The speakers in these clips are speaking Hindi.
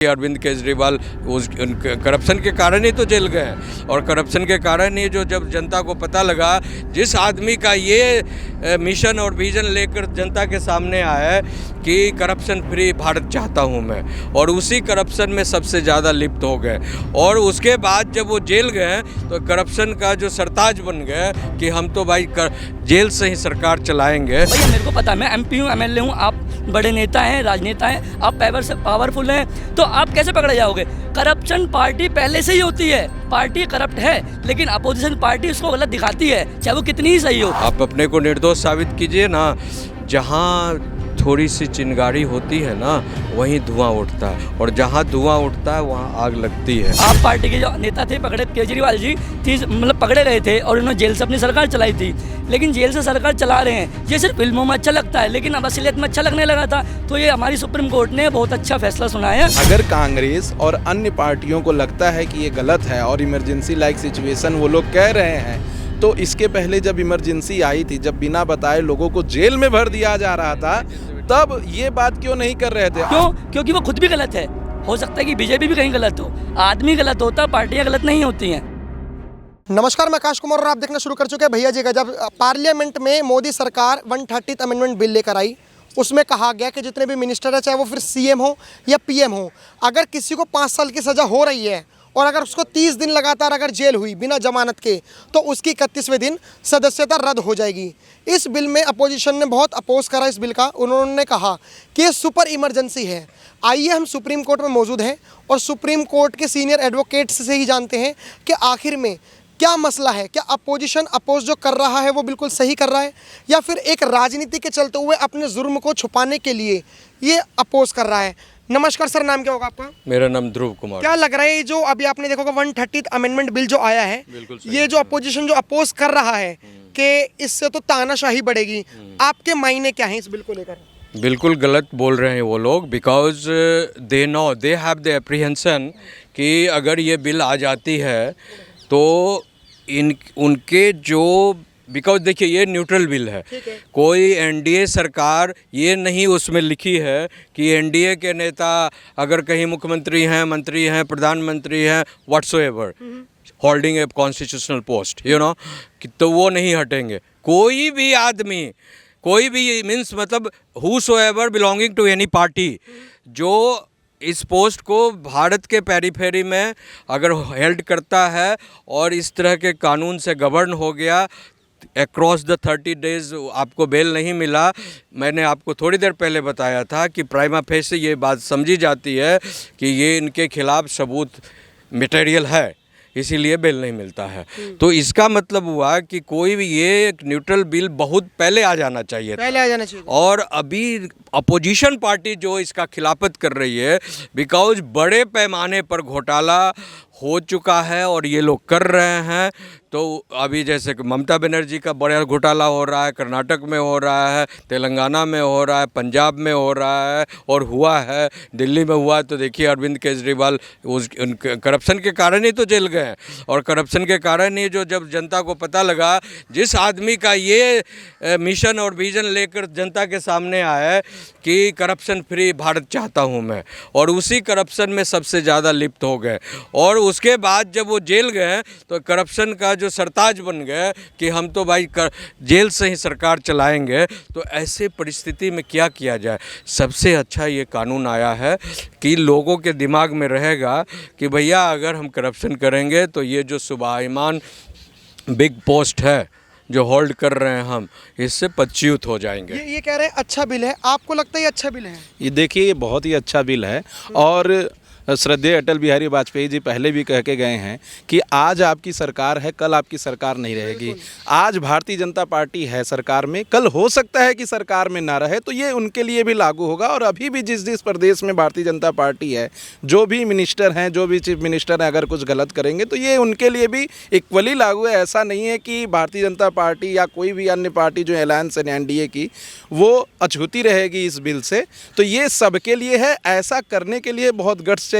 अरविंद केजरीवाल उस करप्शन के कारण ही तो जेल गए हैं। और करप्शन के कारण ही जो जब जनता को पता लगा, जिस आदमी का ये मिशन और विजन लेकर जनता के सामने आया है कि करप्शन फ्री भारत चाहता हूं मैं, और उसी करप्शन में सबसे ज़्यादा लिप्त हो गए। और उसके बाद जब वो जेल गए तो करप्शन का जो सरताज बन गए कि हम तो भाई जेल से ही सरकार चलाएंगे। भैया मेरे को पता है, मैं MP हूँ, MLA हूँ, आप बड़े नेता हैं, राजनेता हैं, आप पावरफुल हैं, तो आप कैसे पकड़े जाओगे? करप्शन पार्टी पहले से ही होती है, पार्टी करप्ट है, लेकिन अपोजिशन पार्टी उसको गलत दिखाती है, चाहे वो कितनी ही सही हो। आप अपने को निर्दोष साबित कीजिए ना। जहाँ थोड़ी सी चिंगारी होती है ना, वहीं धुआं उठता है, और जहाँ धुआं उठता है वहाँ आग लगती है। आप पार्टी के जो नेता थे पकड़े, केजरीवाल जी पकड़े गए थे और उन्होंने जेल से अपनी सरकार चलाई थी, लेकिन जेल से सरकार चला रहे हैं। ये सिर्फ फिल्मों में अच्छा लगता है, लेकिन अब असलियत में अच्छा लगने लगा था। तो ये हमारी सुप्रीम कोर्ट ने बहुत अच्छा फैसला सुनाया। अगर कांग्रेस और अन्य पार्टियों को लगता है कि ये गलत है और इमरजेंसी लाइक सिचुएशन वो लोग कह रहे हैं, तो इसके पहले जब इमरजेंसी आई थी, जब बिना बताए लोगों को जेल में भर दिया जा रहा था, तब ये बात क्यों नहीं कर रहे थे? क्यों? क्योंकि वो खुद भी गलत है। हो सकता है कि बीजेपी भी कहीं गलत हो, आदमी गलत होता, पार्टियां गलत नहीं होती हैं। नमस्कार, मैं आकाश कुमार और आप देखना शुरू कर चुके हैं भैया जी का। जब पार्लियामेंट में मोदी सरकार 130th अमेंडमेंट बिल लेकर आई, उसमें कहा गया कि जितने भी मिनिस्टर है, चाहे वो फिर CM हो या PM हो, अगर किसी को 5 साल की सज़ा हो रही है और अगर उसको 30 दिन लगातार अगर जेल हुई बिना जमानत के, तो उसकी 31वें दिन सदस्यता रद्द हो जाएगी। इस बिल में अपोजिशन ने बहुत अपोज करा इस बिल का। उन्होंने कहा कि ये सुपर इमरजेंसी है। आइए हम सुप्रीम कोर्ट में मौजूद हैं और सुप्रीम कोर्ट के सीनियर एडवोकेट्स से ही जानते हैं कि आखिर में क्या मसला है। क्या अपोजिशन अपोज जो कर रहा है वो बिल्कुल सही कर रहा है, या फिर एक राजनीति के चलते हुए अपने जुर्म को छुपाने के लिए ये अपोज कर रहा है। नमस्कार सर, नाम क्या होगा आपका? मेरा नाम ध्रुव कुमार। क्या लग रहा है जो अभी आपने देखा होगा 130th अमेंडमेंट बिल जो आया है, ये जो अपोजिशन जो अपोज कर रहा है कि इससे तो तानाशाही बढ़ेगी, आपके मायने क्या है इस बिल को लेकर? बिल्कुल गलत बोल रहे हैं वो लोग, because they have the apprehension कि अगर ये बिल आ जाती है तो उनके जो, बिकॉज देखिए ये न्यूट्रल बिल है, कोई NDA सरकार ये नहीं उसमें लिखी है कि NDA के नेता अगर कहीं मुख्यमंत्री हैं, मंत्री हैं, प्रधानमंत्री हैं, whatsoever holding a constitutional post, तो वो नहीं हटेंगे। कोई भी आदमी, कोई भी मीन्स मतलब whosoever belonging to any party जो इस पोस्ट को भारत के पेरीफेरी में अगर हेल्ड करता है और इस तरह के कानून से गवर्न हो गया, अक्रॉस द 30 डेज आपको बेल नहीं मिला। मैंने आपको थोड़ी देर पहले बताया था कि प्राइमा फेसी ये बात समझी जाती है कि ये इनके खिलाफ सबूत मटेरियल है, इसीलिए बेल नहीं मिलता है। तो इसका मतलब हुआ कि कोई भी ये एक न्यूट्रल बिल बहुत पहले आ जाना चाहिए, और अभी अपोजिशन पार्टी जो इसका खिलाफत कर रही है, बिकॉज बड़े पैमाने पर घोटाला हो चुका है और ये लोग कर रहे हैं। तो अभी जैसे कि ममता बनर्जी का बड़ा घोटाला हो रहा है, कर्नाटक में हो रहा है, तेलंगाना में हो रहा है, पंजाब में हो रहा है और हुआ है, दिल्ली में हुआ है। तो देखिए अरविंद केजरीवाल उस करप्शन के कारण ही तो जेल गए हैं। और करप्शन के कारण ही जो जब जनता को पता लगा, जिस आदमी का ये मिशन और विजन लेकर जनता के सामने आया है कि करप्शन फ्री भारत चाहता हूं मैं, और उसी करप्शन में सबसे ज़्यादा लिप्त हो गए। और उसके बाद जब वो जेल गए तो करप्शन का जो सरताज बन गए कि हम तो भाई जेल से ही सरकार चलाएंगे। तो ऐसे परिस्थिति में क्या किया जाए? सबसे अच्छा ये कानून आया है कि लोगों के दिमाग में रहेगा कि भैया अगर हम करप्शन करेंगे तो ये जो सुभाईमान बिग पोस्ट है जो होल्ड कर रहे हैं हम, इससे पदच्युत हो जाएंगे। ये कह रहे हैं अच्छा बिल है, आपको लगता है ये अच्छा बिल है? ये देखिए, ये बहुत ही अच्छा बिल है। और श्रद्धेय अटल बिहारी वाजपेयी जी पहले भी कह के गए हैं कि आज आपकी सरकार है, कल आपकी सरकार नहीं रहेगी। आज भारतीय जनता पार्टी है सरकार में, कल हो सकता है कि सरकार में ना रहे, तो ये उनके लिए भी लागू होगा। और अभी भी जिस प्रदेश में भारतीय जनता पार्टी है, जो भी मिनिस्टर हैं, जो भी चीफ मिनिस्टर हैं, अगर कुछ गलत करेंगे तो ये उनके लिए भी इक्वली लागू है। ऐसा नहीं है कि भारतीय जनता पार्टी या कोई भी अन्य पार्टी जो अलायंस है NDA की, वो अछूती रहेगी इस बिल से। तो ये सबके लिए है। ऐसा करने के लिए बहुत गट्स चाहिए।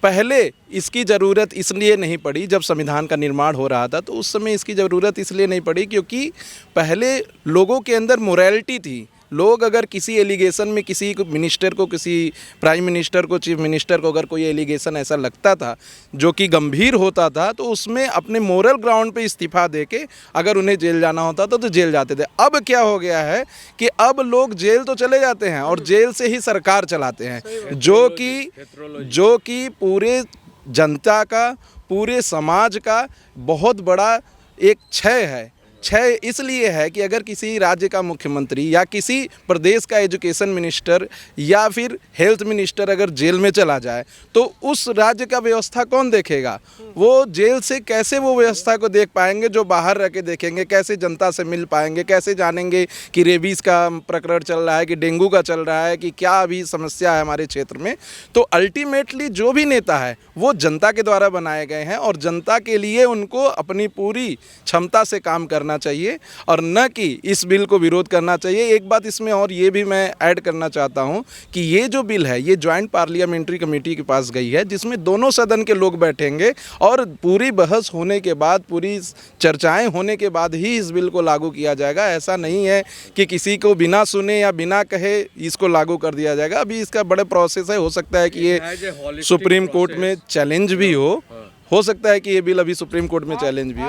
पहले इसकी ज़रूरत इसलिए नहीं पड़ी, जब संविधान का निर्माण हो रहा था तो उस समय इसकी ज़रूरत इसलिए नहीं पड़ी क्योंकि पहले लोगों के अंदर मोरालिटी थी लोग अगर किसी एलिगेशन में किसी मिनिस्टर को, किसी प्राइम मिनिस्टर को, चीफ मिनिस्टर को अगर कोई एलिगेशन ऐसा लगता था जो कि गंभीर होता था, तो उसमें अपने मोरल ग्राउंड पे इस्तीफा देके अगर उन्हें जेल जाना होता था तो जेल जाते थे। अब क्या हो गया है कि अब लोग जेल तो चले जाते हैं और जेल से ही सरकार चलाते हैं, जो कि पूरे जनता का, पूरे समाज का बहुत बड़ा एक क्षय है। क्षय इसलिए है कि अगर किसी राज्य का मुख्यमंत्री या किसी प्रदेश का एजुकेशन मिनिस्टर या फिर हेल्थ मिनिस्टर अगर जेल में चला जाए तो उस राज्य का व्यवस्था कौन देखेगा? वो जेल से कैसे वो व्यवस्था को देख पाएंगे जो बाहर रह के देखेंगे? कैसे जनता से मिल पाएंगे? कैसे जानेंगे कि रेबीज़ का प्रकरण चल रहा है, कि डेंगू का चल रहा है, कि क्या अभी समस्या है हमारे क्षेत्र में? तो अल्टीमेटली जो भी नेता है वो जनता के द्वारा बनाए गए हैं और जनता के लिए उनको अपनी पूरी क्षमता से काम करना चाहिए और न कि इस बिल को विरोध करना चाहिए। एक बात इसमें और ये भी मैं ऐड करना चाहता हूं कि ये जो बिल है ये ज्वाइंट पार्लियामेंट्री कमेटी के पास गई है, जिसमें दोनों सदन के लोग बैठेंगे और पूरी बहस होने के बाद, पूरी चर्चाएं होने के बाद ही इस बिल को लागू किया जाएगा। ऐसा नहीं है कि किसी को बिना सुने या बिना कहे इसको लागू कर दिया जाएगा। अभी इसका बड़े प्रोसेस है, हो सकता है कि ये सुप्रीम कोर्ट में चैलेंज भी हो सकता है कि ये बिल अभी सुप्रीम कोर्ट में चैलेंज भी हो।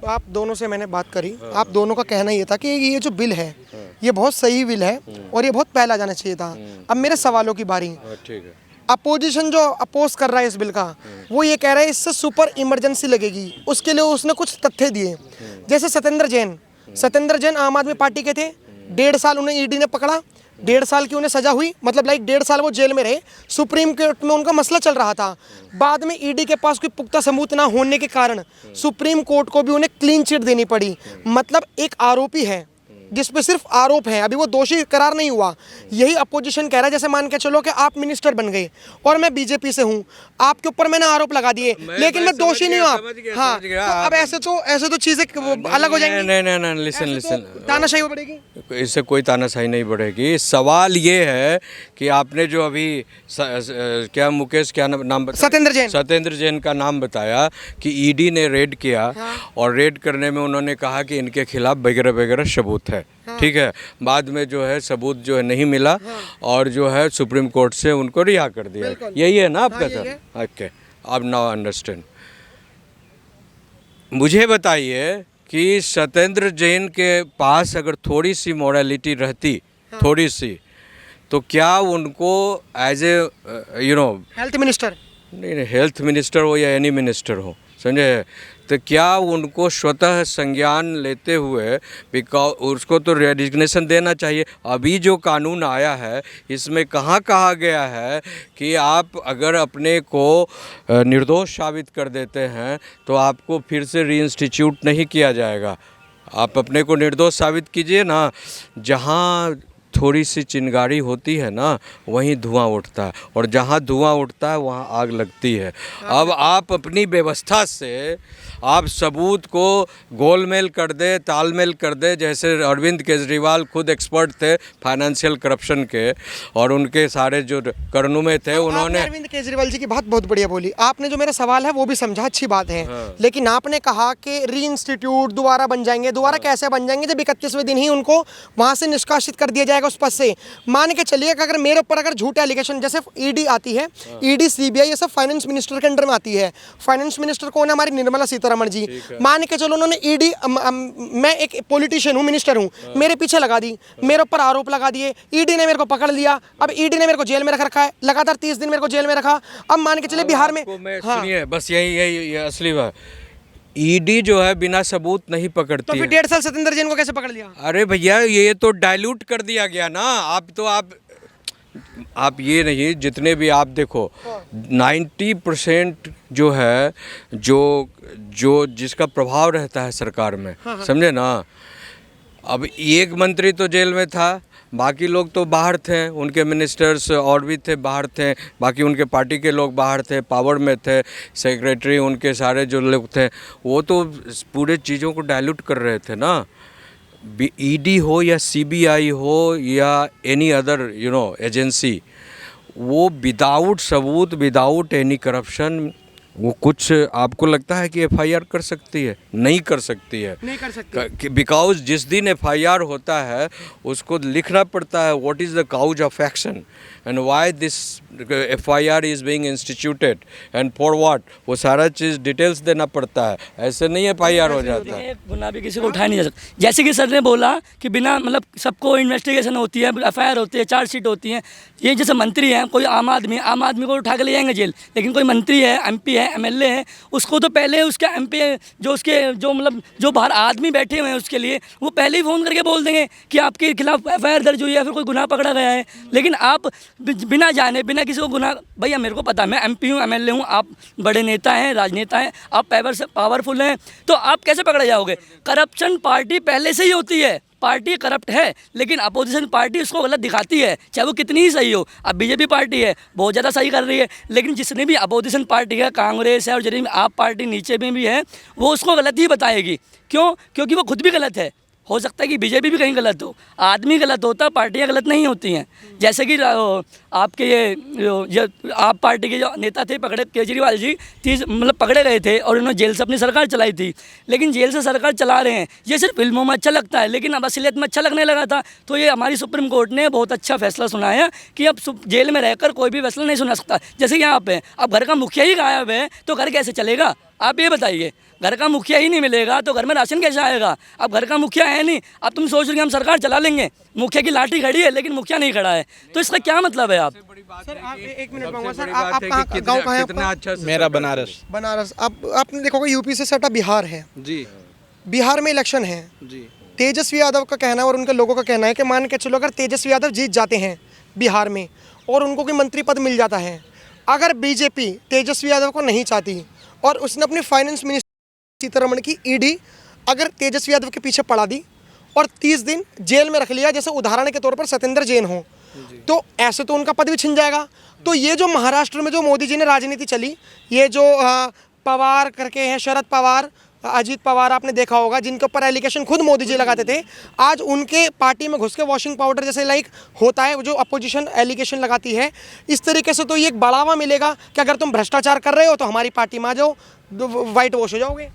आप दोनों से मैंने बात करी, आप दोनों का कहना ये था कि ये जो बिल है ये बहुत सही बिल है और ये बहुत पहला जाना चाहिए था। अब मेरे सवालों की बारी। ठीक है। अपोजिशन जो अपोज कर रहा है इस बिल का, वो ये कह रहा है इससे सुपर इमरजेंसी लगेगी। उसके लिए उसने कुछ तथ्य दिए, जैसे सत्येंद्र जैन आम आदमी पार्टी के थे, 1.5 साल उन्हें ईडी ने पकड़ा, 1.5 साल की उन्हें सजा हुई, मतलब लाइक 1.5 साल वो जेल में रहे। सुप्रीम कोर्ट में उनका मसला चल रहा था। बाद में ईडी के पास कोई पुख्ता सबूत ना होने के कारण सुप्रीम कोर्ट को भी उन्हें क्लीन चिट देनी पड़ी। मतलब एक आरोपी है जिस पे सिर्फ आरोप है, अभी वो दोषी करार नहीं हुआ। यही अपोजिशन कह रहा है, जैसे मान के चलो कि आप मिनिस्टर बन गए और मैं बीजेपी से हूँ, आपके ऊपर मैंने आरोप लगा दिए लेकिन मैं दोषी नहीं हूँ आप। हाँ, तो अब ऐसे तो चीजें अलग हो जाएंगी। नहीं, लिसन तानाशाही बढ़ेगी, इससे कोई तानाशाही नहीं बढ़ेगी। सवाल ये है कि आपने जो अभी क्या मुकेश क्या नाम बताया, सत्येंद्र जैन का नाम बताया कि ईडी ने रेड किया और रेड करने में उन्होंने कहा कि इनके खिलाफ वगैरह वगैरह सबूत है। ठीक है, बाद में जो है सबूत जो है नहीं मिला और जो है सुप्रीम कोर्ट से उनको रिहा कर दिया। यही है ना आपका सर? ओके, अब नाउ अंडरस्टैंड। मुझे बताइए कि सत्येंद्र जैन के पास अगर थोड़ी सी मोरालिटी रहती, थोड़ी सी, तो क्या उनको एज ए हेल्थ मिनिस्टर, नहीं हेल्थ मिनिस्टर हो या एनी मिनिस्टर हो, समझे, तो क्या उनको स्वतः संज्ञान लेते हुए बिकॉज उसको तो रेजिग्नेशन देना चाहिए। अभी जो कानून आया है इसमें कहाँ कहा गया है कि आप अगर अपने को निर्दोष साबित कर देते हैं तो आपको फिर से रीइंस्टीट्यूट नहीं किया जाएगा। आप अपने को निर्दोष साबित कीजिए ना, जहाँ थोड़ी सी चिंगारी होती है ना वहीं धुआं उठता है और जहाँ धुआं उठता है वहाँ आग लगती है। अब आप अपनी व्यवस्था से आप सबूत को गोलमेल कर दे, तालमेल कर दे, जैसे अरविंद केजरीवाल खुद एक्सपर्ट थे फाइनेंशियल करप्शन के और उनके सारे जो करनुमे थे उन्होंने। अरविंद केजरीवाल जी की बात बहुत बढ़िया बोली आपने, जो मेरा सवाल है वो भी समझा, अच्छी बात है। लेकिन आपने कहा कि री इंस्टीट्यूट दोबारा बन जाएंगे, दोबारा कैसे बन जाएंगे जब 31वें दिन ही उनको वहाँ से निष्कासित कर दिया जाएगा उस पद से। मान के चलिए कि अगर मेरे ऊपर अगर झूठे एलिगेशन, जैसे ईडी आती है, ईडी सीबीआई ये सब फाइनेंस मिनिस्टर के अंडर में आती है। फाइनेंस मिनिस्टर कौन है? हमारी निर्मला सीतारमण जी। मान के चलो उन्होंने ईडी, मैं एक पॉलिटिशियन हूँ, मिनिस्टर हूँ, मेरे पीछे लगा दी, मेरे ऊपर आरोप लगा दिए, ईडी ने मेरे को पकड़ लिया, अब ईडी ने मेरे को जेल में रख रखा है, लगातार 30 दिन मेरे को जेल में रखा। अब मान के चलिए बिहार में, सुनिए बस यही असली बात, ईडी जो है बिना सबूत नहीं पकड़ती। तो फिर 1.5 साल सत्येंद्र जैन को कैसे पकड़ लिया? अरे भैया ये तो डाइल्यूट कर दिया गया ना। आप ये नहीं, जितने भी आप देखो 90% जो है जो जिसका प्रभाव रहता है सरकार में, समझे ना। अब एक मंत्री तो जेल में था, बाकी लोग तो बाहर थे, उनके मिनिस्टर्स और भी थे बाहर थे, बाकी उनके पार्टी के लोग बाहर थे, पावर में थे, सेक्रेटरी उनके सारे जो लोग थे वो तो पूरे चीज़ों को डाइल्यूट कर रहे थे ना। ईडी हो या सीबीआई हो या एनी अदर एजेंसी, वो विदाउट सबूत, विदाउट एनी करप्शन वो कुछ आपको लगता है कि एफआईआर कर सकती है? नहीं कर सकती है। नहीं कर सकते। बिकॉज जिस दिन एफआईआर होता है उसको लिखना पड़ता है what is the cause of action and why this FIR is being instituted and for what, वो सारा चीज़ डिटेल्स देना पड़ता है, ऐसे नहीं एफआईआर हो जाता है। एक गुना भी किसी को उठाया नहीं जा सकता। जैसे कि सर ने बोला कि बिना मतलब सबको इन्वेस्टिगेशन होती है, एफआईआर होती है, चार्जशीट होती है। ये जैसे मंत्री हैं, कोई आम आदमी को उठा के ले जाएंगे जेल, लेकिन कोई मंत्री है, एमपी है, एमएलए है, उसको तो पहले उसका एमपी जो उसके जो मतलब जो बाहर आदमी बैठे हुए हैं उसके लिए वो पहले ही फ़ोन करके बोल देंगे कि आपके खिलाफ एफआईआर दर्ज हुई है, फिर कोई गुनाह पकड़ा गया है। लेकिन आप बिना जाने बिना किसी को गुनाह, भैया मेरे को पता, मैं एमपी हूँ, एमएलए हूँ, आप बड़े नेता हैं, राजनेता हैं, आप पावरफुल हैं, तो आप कैसे पकड़े जाओगे? करप्शन पार्टी पहले से ही होती है, पार्टी करप्ट है, लेकिन अपोजिशन पार्टी उसको गलत दिखाती है, चाहे वो कितनी ही सही हो। अब बीजेपी पार्टी है, बहुत ज़्यादा सही कर रही है, लेकिन जिसने भी अपोजिशन पार्टी है, कांग्रेस है और जितनी भी आप पार्टी नीचे में भी है, वो उसको गलत ही बताएगी। क्यों? क्योंकि वो खुद भी गलत है। हो सकता है कि बीजेपी भी कहीं गलत हो, आदमी गलत होता, पार्टियां गलत नहीं होती हैं। जैसे कि आपके ये आप पार्टी के जो नेता थे पकड़े, केजरीवाल जी 30 मतलब पकड़े गए थे और उन्होंने जेल से अपनी सरकार चलाई थी, लेकिन जेल से सरकार चला रहे हैं, ये सिर्फ फिल्मों में अच्छा लगता है, लेकिन अब असलियत में अच्छा लगने लगा था। तो ये हमारी सुप्रीम कोर्ट ने बहुत अच्छा फैसला सुनाया कि अब जेल में रहकर कोई भी फैसला नहीं सुना सकता। जैसे यहाँ पे अब घर का मुखिया ही गायब है तो घर कैसे चलेगा? आप ये बताइए, घर का मुखिया ही नहीं मिलेगा तो घर में राशन कैसे आएगा? अब घर का मुखिया है नहीं, अब तुम सोच रहे हो हम सरकार चला लेंगे, मुखिया की लाठी खड़ी है लेकिन मुखिया नहीं खड़ा है, तो इसका क्या मतलब है? आप सर आप एक मिनट मांगूंगा सर, आप कहाँ गाँव कहाँ है कितना आपका? अच्छा मेरा बनारस। बनारस। अब आपने देखोगे यूपी से सटा बिहार है, जी बिहार में इलेक्शन है, जी तेजस्वी यादव का कहना है और उनके लोगों का कहना है कि मान के चलो अगर तेजस्वी यादव जीत जाते हैं बिहार में और उनको कोई मंत्री पद मिल जाता है, अगर बीजेपी तेजस्वी यादव को नहीं चाहती और उसने अपनी फाइनेंस मिनिस्टर सीतारमण की ईडी अगर तेजस्वी यादव के पीछे पड़ा दी और 30 दिन जेल में रख लिया, जैसे उदाहरण के तौर पर सत्येंद्र जैन हो, तो ऐसे तो उनका पद भी छिन जाएगा। तो ये जो महाराष्ट्र में जो मोदी जी ने राजनीति चली, ये जो पवार करके हैं, शरद पवार, अजीत पवार, आपने देखा होगा, जिनके ऊपर एलिगेशन खुद मोदी जी लगाते थे, आज उनके पार्टी में घुस के वॉशिंग पाउडर जैसे लाइक होता है, जो अपोजिशन एलिगेशन लगाती है, इस तरीके से तो ये एक बढ़ावा मिलेगा कि अगर तुम भ्रष्टाचार कर रहे हो तो हमारी पार्टी में आ जाओ, वाइट वॉश हो जाओगे।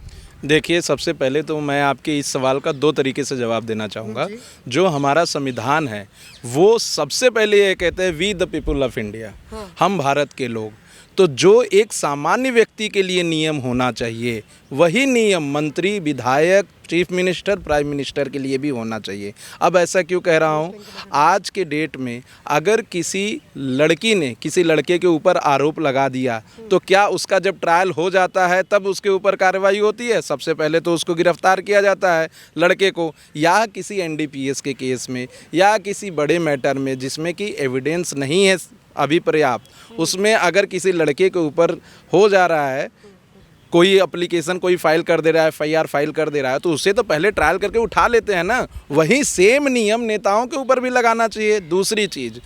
देखिए, सबसे पहले तो मैं आपके इस सवाल का 2 तरीके से जवाब देना चाहूँगा। जो हमारा संविधान है वो सबसे पहले ये कहते हैं we the people of India, हम भारत के लोग। तो जो एक सामान्य व्यक्ति के लिए नियम होना चाहिए वही नियम मंत्री, विधायक, चीफ मिनिस्टर, प्राइम मिनिस्टर के लिए भी होना चाहिए। अब ऐसा क्यों कह रहा हूँ? आज के डेट में अगर किसी लड़की ने किसी लड़के के ऊपर आरोप लगा दिया तो क्या उसका जब ट्रायल हो जाता है तब उसके ऊपर कार्रवाई होती है? सबसे पहले तो उसको गिरफ्तार किया जाता है लड़के को, या किसी एनडीपीएस के केस में या किसी बड़े मैटर में जिसमें कि एविडेंस नहीं है अभी पर्याप्त, उसमें अगर किसी लड़के के ऊपर हो जा रहा है, कोई एप्लीकेशन कोई फाइल कर दे रहा है, एफआईआर फाइल कर दे रहा है, तो उससे तो पहले ट्रायल करके उठा लेते हैं ना। वही सेम नियम नेताओं के ऊपर भी लगाना चाहिए। दूसरी चीज़,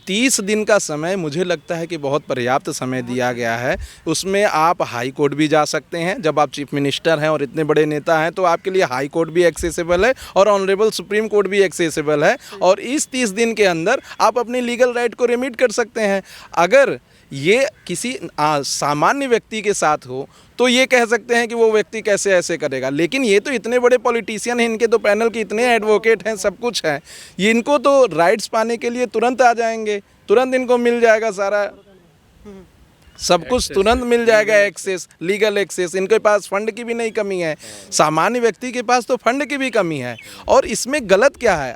30 दिन का समय मुझे लगता है कि बहुत पर्याप्त समय दिया गया है। उसमें आप हाई कोर्ट भी जा सकते हैं। जब आप चीफ मिनिस्टर हैं और इतने बड़े नेता हैं तो आपके लिए हाई कोर्ट भी एक्सेसिबल है और ऑनरेबल सुप्रीम कोर्ट भी एक्सेसिबल है, और इस 30 दिन के अंदर आप अपनी लीगल राइट को रिमीट कर सकते हैं। अगर ये किसी सामान्य व्यक्ति के साथ हो तो ये कह सकते हैं कि वो व्यक्ति कैसे ऐसे करेगा, लेकिन ये तो इतने बड़े पॉलिटिशियन हैं, इनके तो पैनल के इतने एडवोकेट हैं, सब कुछ है, ये इनको तो राइट्स पाने के लिए तुरंत आ जाएंगे, तुरंत इनको मिल जाएगा सारा सब कुछ, तुरंत मिल जाएगा एक्सेस, लीगल एक्सेस। इनके पास फंड की भी नहीं कमी है, सामान्य व्यक्ति के पास तो फंड की भी कमी है। और इसमें गलत क्या है?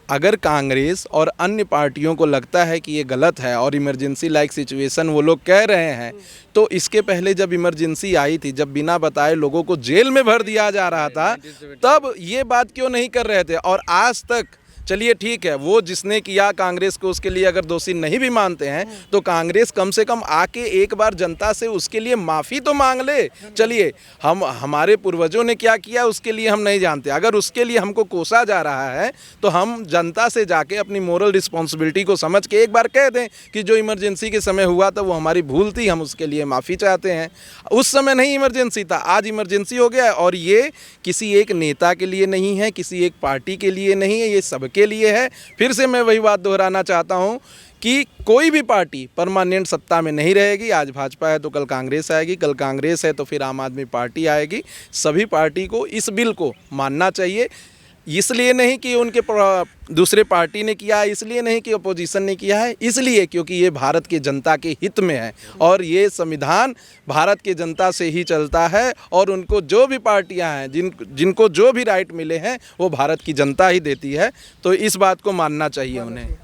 अगर कांग्रेस और अन्य पार्टियों को लगता है कि ये गलत है और इमरजेंसी लाइक सिचुएशन वो लोग कह रहे हैं, तो इसके पहले जब इमरजेंसी आई थी, जब बिना बताए लोगों को जेल में भर दिया जा रहा था, तब ये बात क्यों नहीं कर रहे थे? और आज तक चलिए ठीक है, वो जिसने किया कांग्रेस को उसके लिए अगर दोषी नहीं भी मानते हैं तो कांग्रेस कम से कम आके एक बार जनता से उसके लिए माफ़ी तो मांग ले। चलिए, हम हमारे पूर्वजों ने क्या किया उसके लिए हम नहीं जानते, अगर उसके लिए हमको कोसा जा रहा है तो हम जनता से जाके अपनी मोरल रिस्पॉन्सिबिलिटी को समझ के एक बार कह दें कि जो इमरजेंसी के समय हुआ था वो हमारी भूल थी, हम उसके लिए माफ़ी चाहते हैं। उस समय नहीं इमरजेंसी था, आज इमरजेंसी हो गया है। और ये किसी एक नेता के लिए नहीं है, किसी एक पार्टी के लिए नहीं है, ये सबके लिए है। फिर से मैं वही बात दोहराना चाहता हूँ कि कोई भी पार्टी परमानेंट सत्ता में नहीं रहेगी। आज भाजपा है तो कल कांग्रेस आएगी, कल कांग्रेस है तो फिर आम आदमी पार्टी आएगी। सभी पार्टी को इस बिल को मानना चाहिए, इसलिए नहीं कि उनके दूसरे पार्टी ने किया है, इसलिए नहीं कि अपोजिशन ने किया है, इसलिए क्योंकि ये भारत की जनता के हित में है और ये संविधान भारत की जनता से ही चलता है और उनको जो भी पार्टियां हैं जिनको जो भी राइट मिले हैं वो भारत की जनता ही देती है। तो इस बात को मानना चाहिए उन्हें।